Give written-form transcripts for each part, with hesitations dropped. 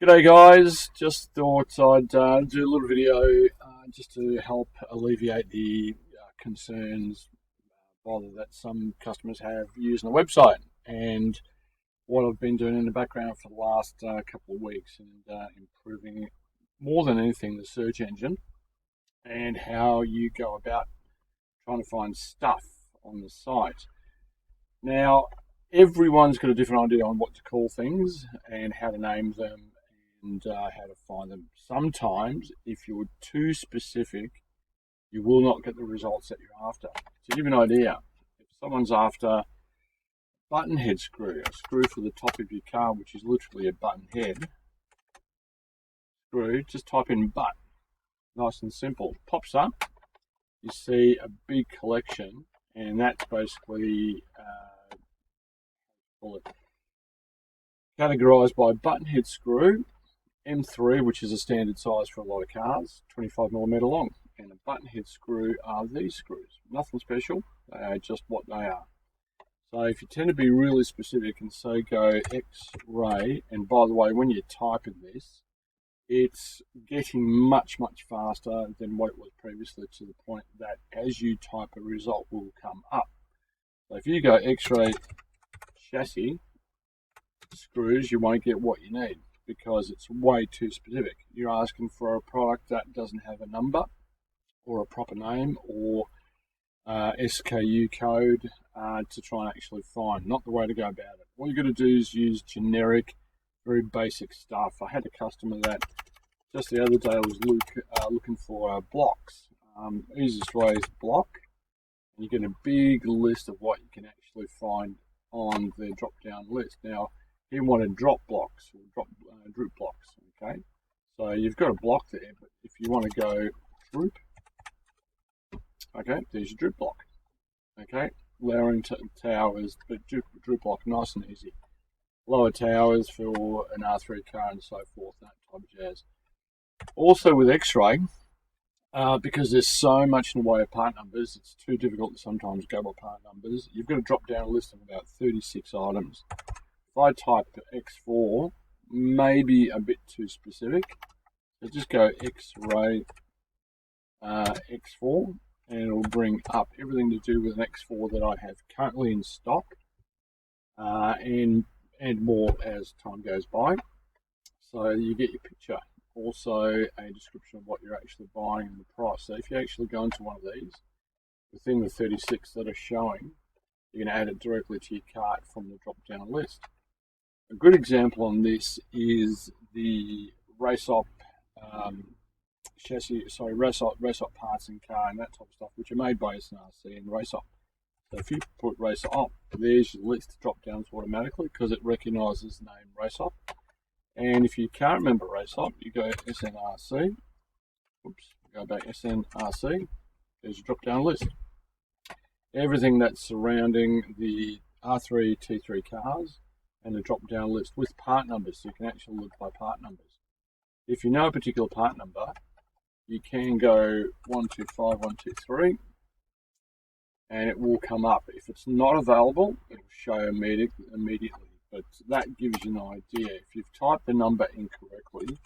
G'day guys, just thought I'd do a little video just to help alleviate the concerns that some customers have using the website, and what I've been doing in the background for the last couple of weeks, and improving more than anything the search engine and how you go about trying to find stuff on the site. Now, everyone's got a different idea on what to call things and how to name them and how to find them. Sometimes, if you're too specific, you will not get the results that you're after. To give you an idea, if someone's after a button head screw, a screw for the top of your car, which is literally a button head screw, just type in butt. Nice and simple. Pops up, you see a big collection, and that's basically categorized by button head screw, M3, which is a standard size for a lot of cars, 25mm long, and a button head screw are these screws. Nothing special, they are just what they are. So if you tend to be really specific and say go X-ray, and by the way, when you type in this, it's getting much faster than what it was previously, to the point that as you type, a result will come up. So if you go X-ray chassis screws, you won't get what you need, because it's way too specific. You're asking for a product that doesn't have a number or a proper name or SKU code to try and actually find. Not the way to go about it. What you've got to do is use generic, very basic stuff. I had a customer that just the other day was looking for blocks. Easiest way is block. You get a big list of what you can actually find on the drop-down list. Now, he wanted drop blocks, or droop blocks, okay? So you've got a block there, but if you want to go droop, okay, there's your droop block, okay? Lowering towers, but droop block, nice and easy. Lower towers for an R3 car and so forth, that type of jazz. Also with X-ray, because there's so much in the way of part numbers, it's too difficult to sometimes go by part numbers. You've got to drop down a list of about 36 items. If I type X4, maybe a bit too specific, so just go X-ray X4, and it'll bring up everything to do with an X4 that I have currently in stock, and more as time goes by. So you get your picture. Also a description of what you're actually buying and the price. So if you actually go into one of these, within the 36 that are showing, you're going to add it directly to your cart from the drop-down list. A good example on this is the RAB chassis, RAB parts in car and that type of stuff, which are made by SNRC and RAB. So if you put RAB, there's your list drop-downs automatically because it recognises the name RAB. And if you can't remember RAB, you go SNRC. Oops, go back SNRC. There's your drop-down list. Everything that's surrounding the R3, T3 cars, and the drop-down list with part numbers, so you can actually look by part numbers. If you know a particular part number, you can go 125123, and it will come up. If it's not available, it will show immediately. But that gives you an idea. If you've typed the number incorrectly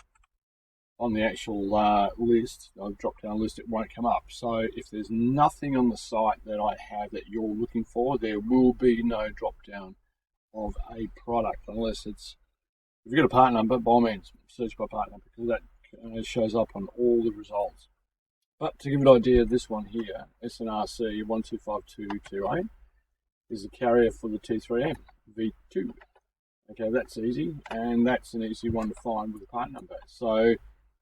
on the actual list, the drop-down list, it won't come up. So if there's nothing on the site that I have that you're looking for, there will be no drop-down of a product, unless it's, if you've got a part number, by all means, search by part number, because that shows up on all the results. But to give you an idea, this one here, SNRC 125228, is the carrier for the T3M V2. Okay, that's easy, and that's an easy one to find with a part number. So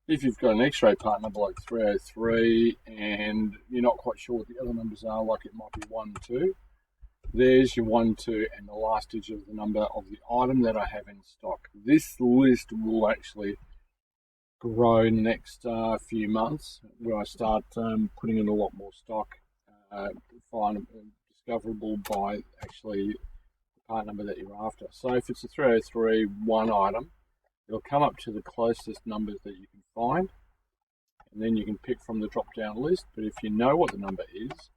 if you've got an X-ray part number like 303 and you're not quite sure what the other numbers are, like it might be 1, 2, there's your 1, 2, and the last digit of the number of the item that I have in stock. This list will actually grow in the next few months, where I start putting in a lot more stock, discoverable by actually part number that you're after. So if it's a 303 one item, it'll come up to the closest numbers that you can find, and then you can pick from the drop down list. But if you know what the number is,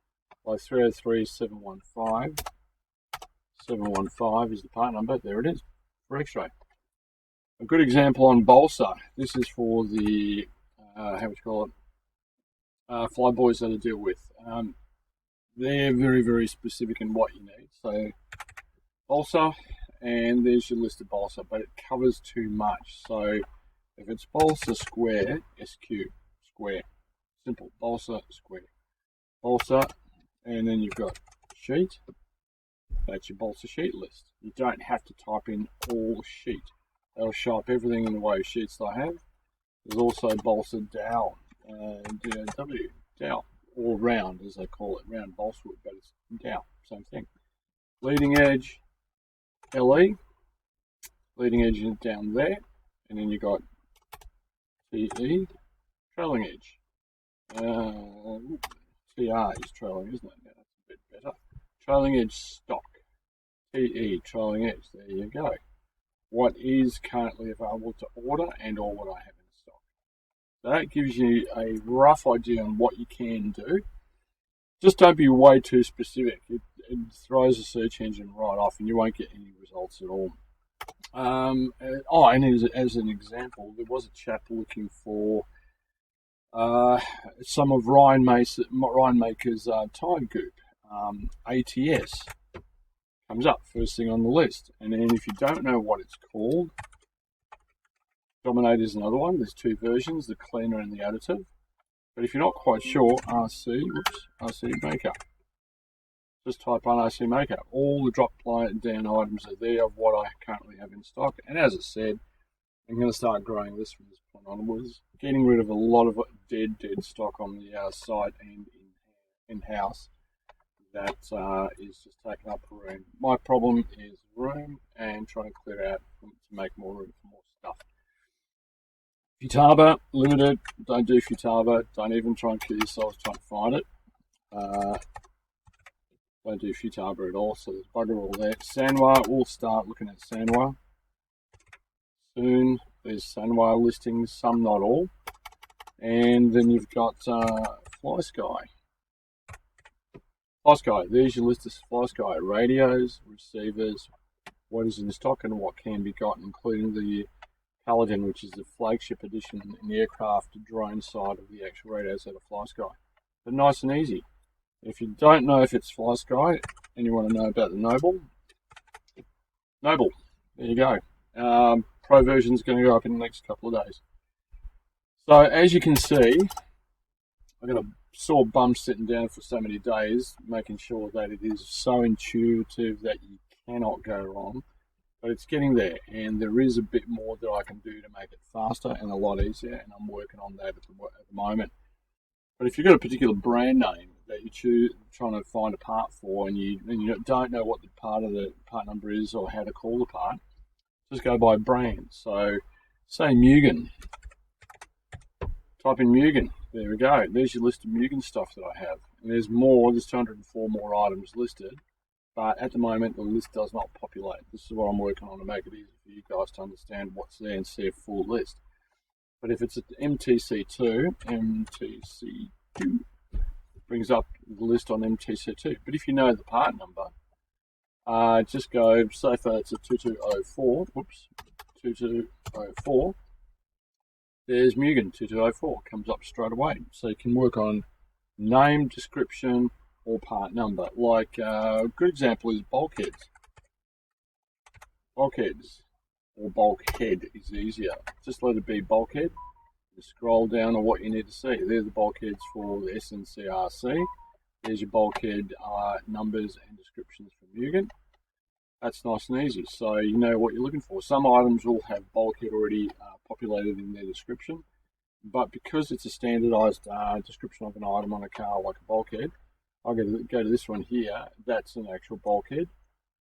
like 303 715 is the part number, there it is for X-ray. A good example on balsa. This is for the how would you call it? Fly boys that I deal with. They're very, very specific in what you need. So balsa, and there's your list of balsa, but it covers too much. So if it's balsa square, SQ square, simple balsa square, balsa, and then you've got sheet. That's your balsa sheet list. You don't have to type in all sheet. They'll show up everything in the way of sheets that I have. There's also balsa dowel, D-O-W, dowel, or round as they call it, round balsa wood, but it's dowel, same thing. Leading edge, LE, leading edge is down there, and then you've got TE, trailing edge. TR is trailing, isn't it? Yeah, that's a bit better. Trailing edge stock, TE, trailing edge, there you go. What is currently available to order and or what I have in stock. So that gives you a rough idea on what you can do. Just don't be way too specific. It throws the search engine right off and you won't get any results at all. And as an example, there was a chap looking for some of Ryan Maker's tire goop, ATS. Comes up first thing on the list, and then if you don't know what it's called, Dominate is another one. There's two versions, the cleaner and the additive. But if you're not quite sure, RC Maker. Just type on RC Maker. All the drop down items are there of what I currently have in stock. And as I said, I'm going to start growing this from this point onwards, getting rid of a lot of dead stock on the site and in-house. That is just taking up room. My problem is room and trying to clear out to make more room for more stuff. Futaba, limited. Don't do Futaba. Don't even try and kill yourselves trying to find it. Don't do Futaba at all, so there's bugger all there. Sanwa, we'll start looking at Sanwa soon. There's Sanwa listings, some not all. And then you've got Fly Sky. Fly Sky, there's your list of Fly Sky radios, receivers, what is in stock and what can be got, including the Paladin, which is the flagship edition in the aircraft drone side of the actual radios out of Fly Sky. But nice and easy. If you don't know if it's Fly Sky and you want to know about the Noble, there you go. Pro version is going to go up in the next couple of days. So as you can see, I've got a sore bum sitting down for so many days, making sure that it is so intuitive that you cannot go wrong. But it's getting there, and there is a bit more that I can do to make it faster and a lot easier, and I'm working on that at the moment. But if you've got a particular brand name that you're trying to find a part for, and you don't know what the part number is or how to call the part, just go by brand. So, say Mugen. Type in Mugen. There we go. There's your list of Mugen stuff that I have. And there's more. There's 204 more items listed. But at the moment, the list does not populate. This is what I'm working on to make it easy for you guys to understand what's there and see a full list. But if it's at MTC2 brings up the list on MTC2. But if you know the part number, just go, say if it's a 2204, 2204, there's Mugen 2204, comes up straight away. So you can work on name, description, or part number. Like a good example is bulkheads. Bulkheads or bulkhead is easier. Just let it be bulkhead. Just scroll down on what you need to see. There's the bulkheads for the SNCRC. There's your bulkhead numbers and descriptions for Mugen. That's nice and easy. So you know what you're looking for. Some items will have bulkhead already populated in their description, but because it's a standardized description of an item on a car like a bulkhead, I'll go to this one here. That's an actual bulkhead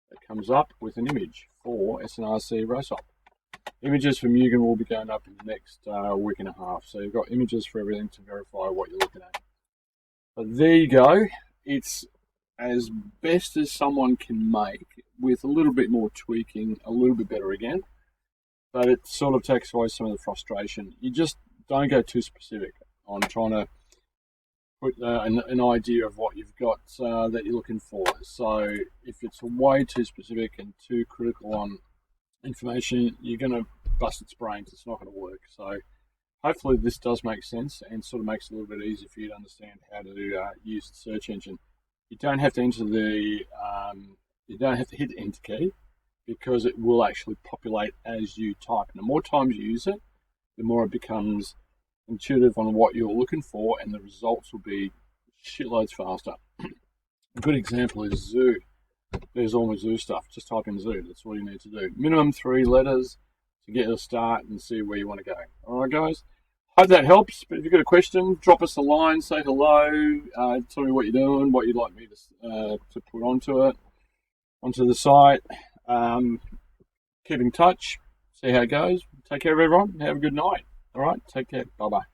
that comes up with an image for SNRC RAB. Images for Mugen will be going up in the next week and a half. So you've got images for everything to verify what you're looking at. But there you go. It's as best as someone can make with a little bit more tweaking, a little bit better again. But it sort of takes away some of the frustration. You just don't go too specific on trying to put an idea of what you've got that you're looking for. So if it's way too specific and too critical on information, you're going to bust its brains. It's not going to work. So hopefully this does make sense and sort of makes it a little bit easier for you to understand how to use the search engine. You don't have to enter you don't have to hit the enter key, because it will actually populate as you type. And the more times you use it, the more it becomes intuitive on what you're looking for, and the results will be shitloads faster. A good example is zoo. There's all my zoo stuff. Just type in zoo. That's all you need to do. Minimum 3 letters to get you a start and see where you want to go. All right, guys. Hope that helps. But if you've got a question, drop us a line, say hello, tell me what you're doing, what you'd like me to put onto the site. Keep in touch. See how it goes. Take care of everyone. Have a good night. All right. Take care. Bye-bye.